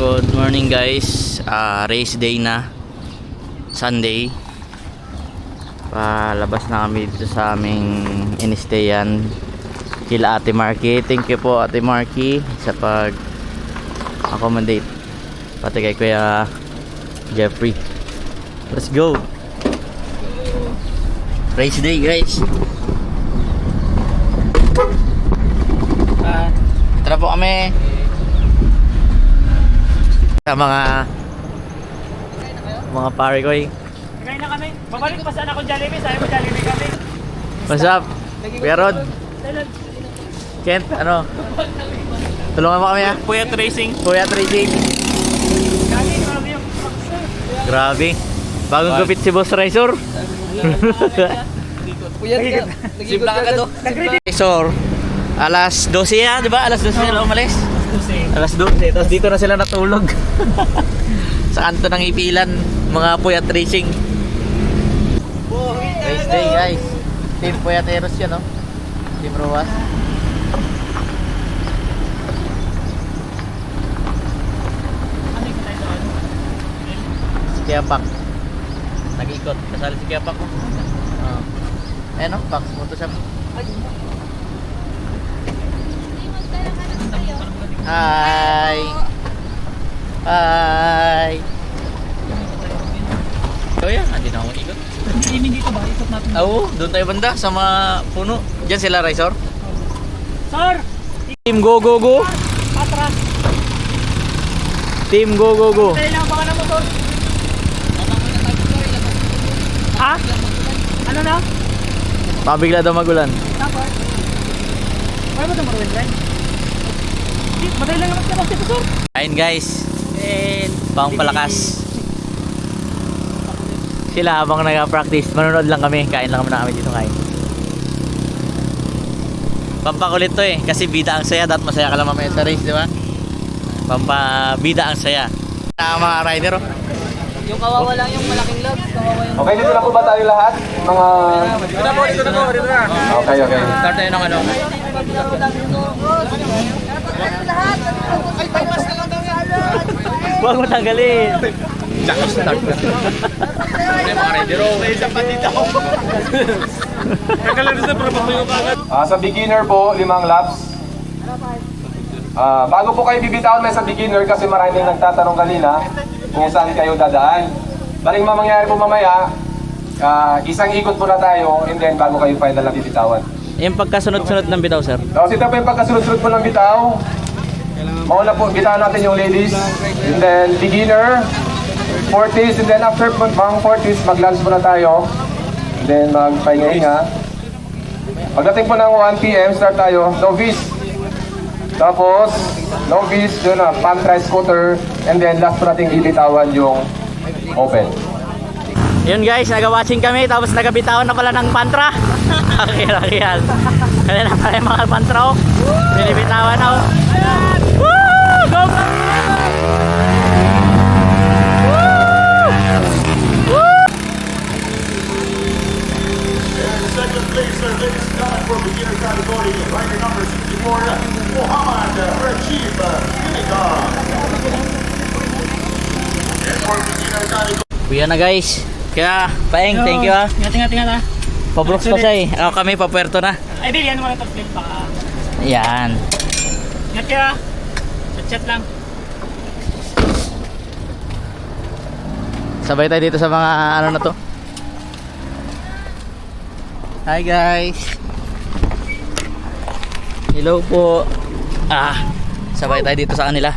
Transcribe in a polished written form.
Good morning guys. Race day na. Sunday. Palabas na kami dito sa aming in-stayan kila Ate Marky. Thank you po Ate Marky sa pag-accommodate. Pati kay Kuya Jeffrey. Let's go. Race day guys. Tara po kami. Sa mga pare ko eh. Nagay na kami. Babalik ko pa sana akong Jollibee. Sabi mo Jollibee kami. What's up? Kuya Rod? Kent, ano? Tulungan mo kami ha? Puyat Racing. Puyat Racing. Kami, grabe yung Grabe. Bagong gupit si Boss Razor. Puyat ka. Simpla ka to. Razor. Alas 12 ya, di ba? Alas 12 sila umalis. Alas 12. Tapos dito na sila natulog. Sa kanto ng ipilan. Mga Puyat Racing. Race day guys. Team Puyateros yan, no? Team Ruas. Si Kiapak. Nag-ikot. Kasali si Kiapak ko. Eh no? Pax Photoshop. Hi! Hi! Oh yeah, hindi na ako ikot. Hindi dito ba? Ikot natin. Oo, doon tayo banda sa mga puno. Diyan sila, Razor. Sir! Team Go Go Go! Atras! Team Go Go Go! Dali lang baka na motor. Ha? Ano na? Pabigla daw magulan. Tapos? Kaya mo ito maruin rin? Madali lang naman ka dito, sir. Ayun guys, pangpalakas. Sila habang nag-practice, manonood lang kami. Kain lang kami na kami dito kain. Pampakulit to eh, kasi bida ang saya. Dapat masaya ka lang mamaya sa race, di ba? Pampabida ang saya. Ang mga rider oh. Yung kawawa lang yung malaking log. Kawawa yung... Okay, dito na po ba tayo lahat? Mga... Dito na po. Okay, okay. Start tayo ng ano. Huwag mo tanggalin. Tsaka start ka. Okay mga rider oh. May isang patita ako. Kagalan sa promoto agad. Sa beginner po, 5 laps. Bago po kayo bibitawan may sa beginner kasi maraming nagtatanong kanina kung saan kayo dadaan. Baring mangyayari po mamaya, isang ikot po na tayo and then bago kayo final na bibitawan. Yung pagkasunod-sunod ng bitaw, sir. Tapos ito po yung pagkasunod-sunod po ng bitaw. Mauna po, bitawan natin yung ladies. And then beginner, 40s, and then after mga 40s, mag-lunch muna tayo. And then magpahinga-hinga. Pagdating po ng 1 PM, start tayo. Novice. Tapos, novice, yun na, pump try scooter. And then last po natin ibitawan yung open. Yun guys, naga-watching kami tapos nagabitawan na pala ng pantra. Okay yan. Kaya na pala yung mga pantra oh. Binibitawan na oh. Woo! Go! Second place, ladies and gentlemen, for beginner category, rider number 64, Muhammad Rajib Unicorn. And for beginner category, Kuya na guys. Kaya, Paeng, thank you ha. Ingat ha. Pabrooks pa siya eh. Ako kami, papuerto na. Ay, Bill, yan mo na ito. Flip baka. Yan. Ingat ka. Chat lang. Sabay tayo dito sa mga ano na to. Hi guys. Hello po. Sabay tayo dito sa kanila.